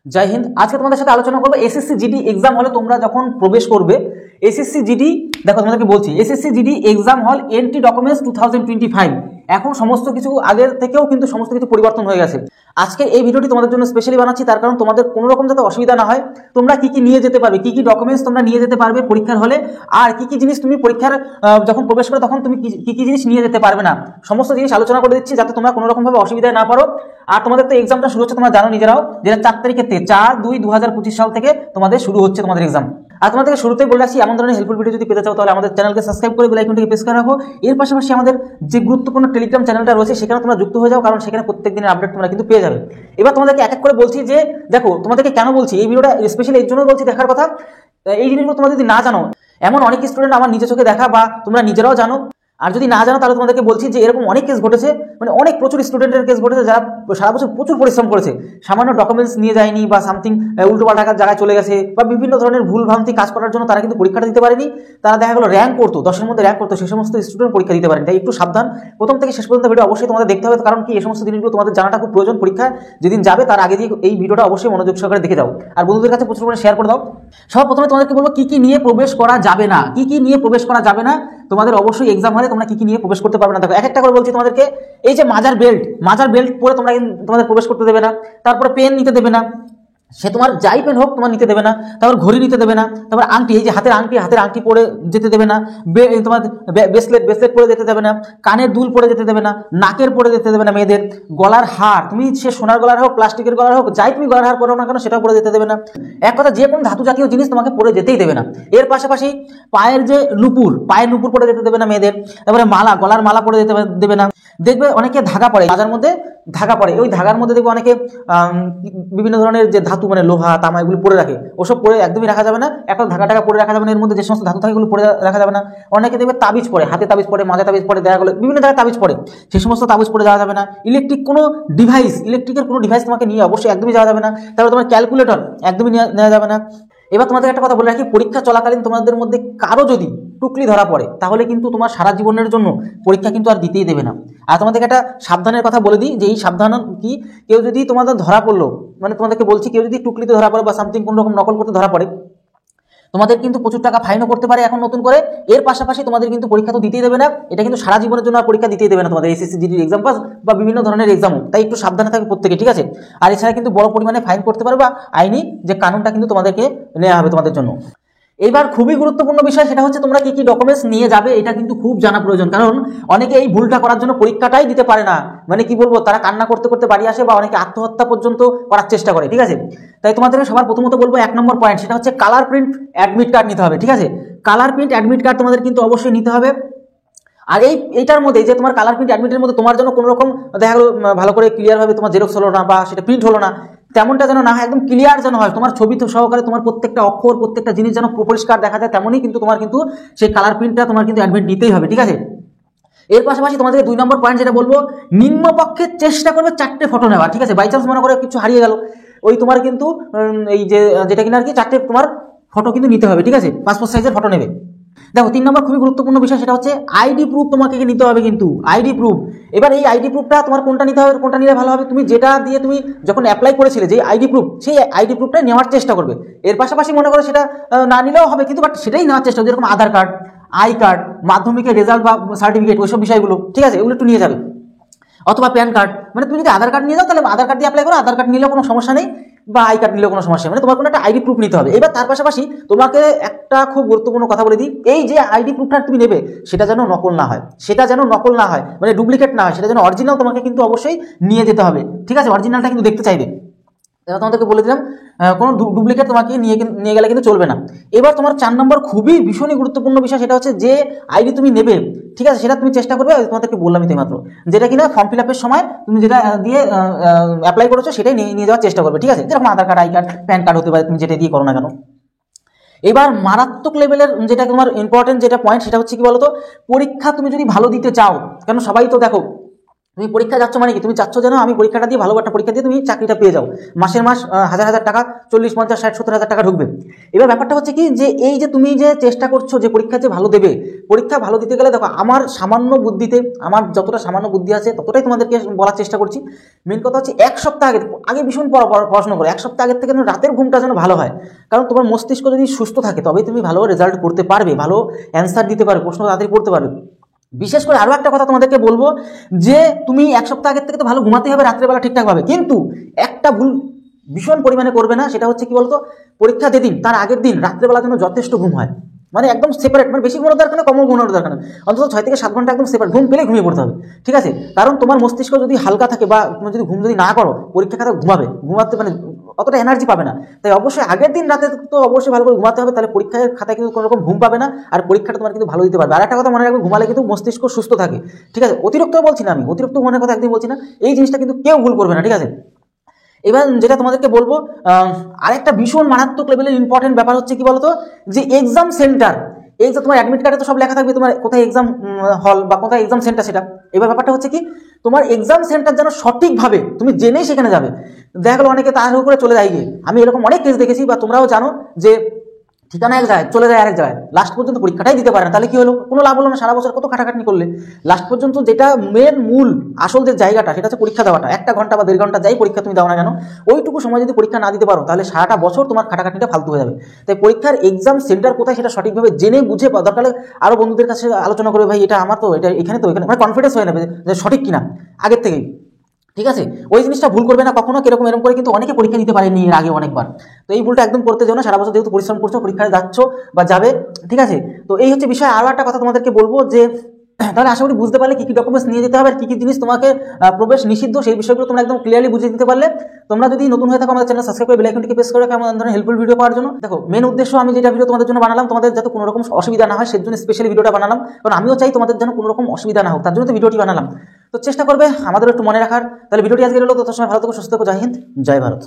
জয় হিন্দ। আজকে তোমাদের সাথে আলোচনা করবো এসএসসি জিডি এক্সাম হলে তোমরা যখন প্রবেশ করবে। এসএসসি জিডি দেখো তোমাদেরকে বলছি, এসএসসি জিডি এক্সাম হল এন্ট্রি ডকুমেন্টস 2025 এখন সমস্ত কিছু আগের থেকেও কিন্তু সমস্ত কিছু পরিবর্তন হয়ে গেছে। আজকে এই ভিডিওটি তোমাদের জন্য স্পেশালি বানাচ্ছি, তার কারণ তোমাদের কোনো রকম যাতে অসুবিধা না হয়। তোমরা কি কি নিয়ে যেতে পারবে, কি কি ডকুমেন্টস তোমরা নিয়ে যেতে পারবে পরীক্ষার হলে, আর কি কি জিনিস তুমি পরীক্ষার যখন প্রবেশ করো তখন তুমি কি কি জিনিস নিয়ে যেতে পারবে না, সমস্ত জিনিস আলোচনা করে দিচ্ছি যাতে তোমরা কোনো রকম ভাবে অসুবিধায় না পারো। আর তোমাদের তো এক্সামটা শুরু হচ্ছে, তোমরা জানো নিজেরাও, যেটা 4 তারিখের থেকে 4/2/2025 সাল থেকে তোমাদের শুরু হচ্ছে তোমাদের এক্সাম। আর তোমাদেরকে শুরুতেই বলে রাখছি, এমন ধরনের হেল্পফুল ভিডিও যদি পেতে চাও তাহলে আমাদের চ্যানেলকে সাবস্ক্রাইব করে বেল আইকনটিকে প্রেস করে রাখো। এর পাশাপাশি আমাদের যে গুরুত্বপূর্ণ টেলিগ্রাম চ্যানেলটা রয়েছে সেখানে তোমরা যুক্ত হয়ে যাও, কারণ সেখানে প্রত্যেক দিনের আপডেট তোমরা কিন্তু পেয়ে যাবে। এবার তোমাদেরকে এক এক করে বলছি যে দেখো, তোমাদেরকে কেন বলছি এই ভিডিওটা স্পেশালি এই জন্য বলছি, দেখার কথা এই জিনিসগুলো তোমরা যদি না জানো, এমন অনেক স্টুডেন্ট আমার নিজে চোখে দেখা বা তোমরা নিজেরাও জানো, আর যদি না জানো তাহলে তোমাদেরকে বলছি যে এরকম অনেক কেস ঘটেছে, মানে অনেক প্রচুর স্টুডেন্টের কেস ঘটেছে যারা সারা বছর প্রচুর পরিশ্রম করেছে, সামান্য ডকুমেন্টস নিয়ে যায়নি বা সামথিং উল্টোপাল্টা জায়গায় চলে গেছে বা বিভিন্ন ধরনের ভুল ভ্রান্তি কাজ করার জন্য তারা কিন্তু পরীক্ষাটা দিতে পারেনি। তারা দেখা গেলো র্যাঙ্ক করতো, 10-এর মধ্যে র্যাঙ্ক করতো, সেই সমস্ত স্টুডেন্ট পরীক্ষা দিতে পারেনি। তাই একটু সাবধান, প্রথম থেকে শেষ পর্যন্ত ভিডিও অবশ্যই তোমাদের দেখতে হবে, কারণ কি এই সমস্ত জিনিসগুলো তোমাদের জানাটা খুব প্রয়োজন। পরীক্ষা যেদিন যাবে তার আগে দিয়ে এই ভিডিওটা অবশ্যই মনোযোগ সহকারে দেখে যাও, আর বন্ধুদের কাছে প্রচুর পরিমাণে শেয়ার করে দাও। সব প্রথমে তোমাদেরকে বলবো কি কি নিয়ে প্রবেশ করা যাবে না, কি কি নিয়ে প্রবেশ করা যাবে না তোমাদের অবশ্যই এক্সাম হলে তোমরা কি কি নিয়ে প্রবেশ করতে পারবে না। দেখো এক একটা করে বলছি তোমাদেরকে। এই যে মাজার বেল্ট পরে তোমরা তোমাদের প্রবেশ করতে দেবে না। তারপরে পেন নিতে দেবে না, সে তোমার যাই পেন হোক তোমার নিতে দেবে না। তারপর ঘড়ি নিতে দেবে না। তারপর আংটি, এই যে হাতের আংটি পরে যেতে দেবে না। তোমার ব্রেসলেট পরে যেতে দেবে না। কানের দুল পরে যেতে দেবে না। নাকের পরে যেতে দেবে না মেয়েদের। গলার হার, তুমি সে সোনার গলার হোক প্লাস্টিকের গলার হোক, যাই তুমি গলার হার পরো না কেন সেটা পরে যেতে দেবে না। এক কথা, যে কোনো ধাতু জাতীয় জিনিস তোমাকে পরে যেতেই দেবে না। এর পাশাপাশি পায়ের যে পায়ের নুপুর পরে যেতে দেবে না মেয়েদের। তারপরে মালা, গলার মালা পরে যেতে দেবে না। দেখবে অনেকে ধাগা পরে, মাজার মধ্যে ধাগা পরে, ওই ধাগার মধ্যে দেখবে অনেকে বিভিন্ন ধরনের যে ধাতু মানে লোহা তামা এগুলো পরে রাখে, ওসব পরে একদমই রাখা যাবে না। একটা ধাগা পরে রাখা যাবে না, এর মধ্যে যে সমস্ত ধাতু থাকে এগুলো পরে রাখা যাবে না। অনেকে দেখবে তাবিজ পরে, হাতে তাবিজ পরে, মাঝে তাবিজ পরে, দেখা গেলো বিভিন্ন জায়গায় তাবিজ পরে, সেই সমস্ত তাবিজ পরে যাওয়া যাবে না। ইলেকট্রিকের কোনো ডিভাইস তোমাকে নিয়ে অবশ্যই একদমই যাওয়া যাবে না। তারপর তোমার ক্যালকুলেটর একদমই নেওয়া যাবে না। এবার তোমাদের একটা কথা বলে রাখি, পরীক্ষা চলাকালীন তোমাদের মধ্যে কারো যদি টুকলি ধরা পড়ে তাহলে কিন্তু তোমার সারা জীবনের জন্য পরীক্ষা কিন্তু আর দিতেই দেবে না। আর তোমাদেরকে একটা সাবধানের কথা বলে দিই, যে এই সাবধান কি, কেউ যদি তোমাদের ধরা পড়লো, মানে তোমাদেরকে বলছি, কেউ যদি টুকলিতে ধরা পড়ে বা সামথিং কোনো রকম নকল করতে ধরা পড়ে, তোমাদের কিন্তু প্রচুর টাকা ফাইনও করতে পারে এখন নতুন করে। এর পাশাপাশি তোমাদের কিন্তু পরীক্ষা তো দিতেই দেবে না, এটা কিন্তু সারা জীবনের জন্য আর পরীক্ষা দিতেই দেবে না তোমাদের, এসএসসি জিডি এক্সাম পাস বা বিভিন্ন ধরনের এক্সামও। তাই একটু সাবধানে থাকবে প্রত্যেকে, ঠিক আছে? আর এছাড়া কিন্তু বড় পরিমাণে ফাইন করতে পারবে বা আইনি যে কানুনটা কিন্তু তোমাদেরকে নেওয়া হবে তোমাদের জন্য। এবার খুবই গুরুত্বপূর্ণ বিষয়, সেটা হচ্ছে তোমরা কি কি ডকুমেন্টস নিয়ে যাবে, এটা কিন্তু খুব জানা প্রয়োজন। কারণ অনেকে এই ভুলটা করার জন্য পরীক্ষাটাই দিতে পারে না, মানে কি বলবো, তারা কান্না করতে করতে বাড়ি আসে বা অনেকে আত্মহত্যা পর্যন্ত করার চেষ্টা করে, ঠিক আছে? তাই তোমাদের সবার প্রথমত বলবো 1 নম্বর পয়েন্ট, সেটা হচ্ছে কালার প্রিন্ট অ্যাডমিট কার্ড নিতে হবে, ঠিক আছে? কালার প্রিন্ট অ্যাডমিট কার্ড তোমাদের কিন্তু অবশ্যই নিতে হবে। আর এইটার মধ্যে যে তোমার কালার প্রিন্ট অ্যাডমিটের মধ্যে তোমার জন্য কোনো রকম দেখা গেলো ভালো করে ক্লিয়ারভাবে তোমার জেরক্স হলো না বা সেটা প্রিন্ট হলো না, তেমনটা যেন না হয়, একদম ক্লিয়ার যেন হয়, তোমার ছবি তো সহকারে তোমার প্রত্যেকটা অক্ষর প্রত্যেকটা জিনিস যেন পরিষ্কার দেখা যায়, তেমনই কিন্তু তোমার কিন্তু সেই কালার প্রিন্টটা তোমার কিন্তু অ্যাডমিট নিতেই হবে, ঠিক আছে? এর পাশাপাশি তোমাদের 2 নম্বর পয়েন্ট যেটা বলবো, নিম্নপক্ষে চেষ্টা করবে 4টে ফটো নেওয়া, ঠিক আছে? বাই চান্স মনে করে কিছু হারিয়ে গেল, ওই তোমার কিন্তু এই যেটা কিনা আর কি 4টে তোমার ফটো কিন্তু নিতে হবে, ঠিক আছে? পাসপোর্ট সাইজের ফটো নেবে। দেখো 3 নম্বর খুবই গুরুত্বপূর্ণ বিষয়, সেটা হচ্ছে আইডি প্রুফ তোমাকে নিতে হবে, কিন্তু আইডি প্রুফ। এবার এই আইডি প্রুফটা তোমার কোনটা নিতে হবে, কোনটা নিলে ভালো হবে, তুমি যেটা দিয়ে তুমি যখন অ্যাপ্লাই করেছিলে যে আইডি প্রুফ, সেই আইডি প্রুফটা নেওয়ার চেষ্টা করবে। এর পাশাপাশি মনে করো সেটা না নিলেও হবে, কিন্তু বাট সেটাই নেওয়ার চেষ্টা, যেরকম আধার কার্ড, আই কার্ড, মাধ্যমিকের রেজাল্ট বা সার্টিফিকেট, ওইসব বিষয়গুলো, ঠিক আছে? এগুলো একটু নিয়ে যাবে। অথবা প্যান কার্ড, মানে তুমি যদি আধার কার্ড নিয়ে যাও তাহলে আধার কার্ড দিয়ে অ্যাপ্লাই করো, আধার কার্ড নিলেও কোনো সমস্যা নেই, বা আই কার্ড নিলেও কোনো সমস্যা নেই, মানে তোমার কোনো একটা আইডি প্রুফ নিতে হবে। এবার তার পাশাপাশি তোমাকে একটা খুব গুরুত্বপূর্ণ কথা বলে দিই, এই যে আইডি প্রুফটা তুমি নেবে সেটা যেন নকল না হয়, মানে ডুপ্লিকেট না হয়, সেটা যেন অরিজিনাল তোমাকে কিন্তু অবশ্যই নিয়ে যেতে হবে, ঠিক আছে? অরিজিনালটা কিন্তু দেখতে চাইবে। এবার তোমাদেরকে বলে দিলাম, কোনো ডুপ্লিকেট তোমাকে নিয়ে গেলে কিন্তু চলবে না। এবার তোমার 4 নম্বর খুবই ভীষণই গুরুত্বপূর্ণ বিষয়, সেটা হচ্ছে যে আইডি তুমি নেবে, ঠিক আছে, সেটা তুমি চেষ্টা করবে, তোমাদেরকে বললামই তো মাত্র, যেটা কিনা ফর্ম ফিল আপের সময় তুমি যেটা দিয়ে অ্যাপ্লাই করেছো সেটাই নিয়ে যাওয়ার চেষ্টা করবে, ঠিক আছে? যেরকম Aadhaar card, I card, PAN card হতে পারে, তুমি যেটা দিয়ে করো না কেন। এবার মারাত্মক লেভেলের যেটা তোমার ইম্পর্টেন্ট যেটা পয়েন্ট, সেটা হচ্ছে কি বলতো, পরীক্ষা তুমি যদি ভালো দিতে চাও, কেন সবাই তো দেখো তুমি পরীক্ষা যাচ্ছ মানে কি, তুমি চাচ্ছ যেন আমি পরীক্ষাটা দিয়ে ভালো একটা পরীক্ষা দিয়ে তুমি চাকরিটা পেয়ে যাও, মাসের মাস হাজার হাজার টাকা 40, 50, 60, 70 হাজার টাকা ঢুকবে। এবার ব্যাপারটা হচ্ছে কি যে এই যে তুমি যে চেষ্টা করছো যে পরীক্ষা যে ভালো দেবে, পরীক্ষা ভালো দিতে গেলে দেখো আমার সামান্য বুদ্ধিতে, আমার যতটা সামান্য বুদ্ধি আছে ততটাই তোমাদেরকে বলার চেষ্টা করছি। মেন কথা হচ্ছে এক সপ্তাহ আগে ভীষণ পড়াশোনা করো, এক সপ্তাহ আগের থেকে রাতের ঘুমটা যেন ভালো হয়, কারণ তোমার মস্তিষ্ক যদি সুস্থ থাকে তবেই তুমি ভালো রেজাল্ট করতে পারবে, ভালো অ্যান্সার দিতে পারবে, প্রশ্ন তাড়াতাড়ি পড়তে পারবে। বিশেষ করে আরও একটা কথা তোমাদেরকে বলবো যে তুমি এক সপ্তাহ আগের থেকে তো ভালো ঘুমাতে হবে রাত্রেবেলা ঠিকঠাকভাবে, কিন্তু একটা ভুল ভীষণ পরিমাণে করবে না, সেটা হচ্ছে কি বলতো, পরীক্ষা যেদিন তার আগের দিন রাত্রেবেলা যেন যথেষ্ট ঘুম হয়, মানে একদম সেপারেট, মানে বেশি ঘুমানোর দরকার না, কমও ঘুমানোর দরকার না, অন্তত 6 থেকে 7 ঘন্টা একদম সেপারেট ঘুম পেলে ঘুমিয়ে পড়তে হবে, ঠিক আছে? কারণ তোমার মস্তিষ্ক যদি হালকা থাকে বা তুমি যদি ঘুম যদি না করো, পরীক্ষা খাতা ঘুমাতে মানে অতটা এনার্জি পাবে না। তাই অবশ্যই আগের দিন রাতে তো অবশ্যই ভালো করে ঘুমাতে হবে, তাহলে পরীক্ষার খাতায় কিন্তু কোনো রকম ঘুম পাবে না, আর পরীক্ষাটা তোমার কিন্তু ভালো দিতে পারবে। আর একটা কথা মনে রাখবে, ঘুমালে কিন্তু মস্তিষ্ক সুস্থ থাকে, ঠিক আছে? অতিরিক্ত বলছি না আমি, অতিরিক্ত ঘুমানোর কথা একদিন বলছি না, এই জিনিসটা কিন্তু কেউ ভুল করবে না, ঠিক আছে? এবার যেটা তোমাদেরকে বলবো, আরেকটা ভীষণ মারাত্মক লেভেলের ইম্পর্টেন্ট ব্যাপার হচ্ছে কি বলতো, যে এক্সাম সেন্টার, তোমার অ্যাডমিট কার্ডে তো সব লেখা থাকবে তোমার কোথায় এক্সাম হল বা কোথায় এক্সাম সেন্টার সেটা। এবার ব্যাপারটা হচ্ছে কি, তোমার এক্সাম সেন্টার যেন সঠিকভাবে তুমি জেনেই সেখানে যাবে। দেখা গেলো অনেকে তাড়াহুড়ো করে চলে যায় গিয়ে, আমি এরকম অনেক কেস দেখেছি বা তোমরাও জানো যে ঠিকানা এক জায়গায় চলে যায় আরেক জায়গায়, লাস্ট পর্যন্ত পরীক্ষাটাই দিতে পারে না, তাহলে কি হলো, কোনো লাভ হলো না, সারা বছর কত খাটাখাটনি করলে, লাস্ট পর্যন্ত যেটা মূল আসল যে জায়গাটা সেটা হচ্ছে পরীক্ষা দেওয়াটা, 1 ঘন্টা বা 1.5 ঘন্টা যাই পরীক্ষা তুমি দাও না কেন, ওইটুকু সময় যদি পরীক্ষা না দিতে পারো তাহলে সারাটা বছর তোমার খাটাখাটনিটা ফালতু হয়ে যাবে। তাই পরীক্ষার এক্সাম সেন্টার কোথায় সেটা সঠিকভাবে জেনে বুঝে, দরকার আরো বন্ধুদের কাছে আলোচনা করে, ভাই এটা আমার তো এটা এখানে তো এখানে, মানে কনফিডেন্স হয়ে নেবে যে সঠিক কিনা আগের থেকেই, ঠিক আছে? ওই জিনিসটা ভুল করবে না কখনো, কিরকম এরকম করে কিন্তু অনেকে পরীক্ষা দিতে পারেনি এর আগে অনেকবার, তো এই ভুলটা একদম করতে যাও না, সারা বছর যেহেতু পরিশ্রম করছো পরীক্ষায় যাচ্ছ বা যাবে, ঠিক আছে? তো এই হচ্ছে বিষয়। আরও একটা কথা তোমাদেরকে বলবো যে তাহলে আশা করি বুঝতে পারলে কি কি ডকুমেন্টস নিয়ে যেতে হবে আর কি কি জিনিস তোমাকে প্রবেশ নিষিদ্ধ, সেই বিষয়গুলো তোমরা একদম ক্লিয়ারলি বুঝিয়ে দিতে পারলে। তোমরা যদি নতুন হয়ে থাকো আমাদের চ্যানেল সাবস্ক্রাইব করে বেল আইকনটিকে প্রেস করে রাখো এমন ধরনের হেল্পফুল ভিডিও পাওয়ার জন্য। দেখো মেন উদ্দেশ্য, আমি যেটা ভিডিও তোমাদের জন্য বানালাম, তোমাদের যাতে কোনো রকম অসুবিধা না হয় সেজন্য স্পেশালি ভিডিওটা বানালাম, কারণ আমিও চাই তোমাদের যেন কোনো রকম অসুবিধা না হোক, তার জন্য তো ভিডিওটি বানালাম। তো চেষ্টা করবে আমাদের একটু মনে রাখার। তাহলে ভিডিওটি আজকে হলো, তত সময় ভালো থেকো, সুস্থ থেকো, জয় হিন্দ, জয় ভারত।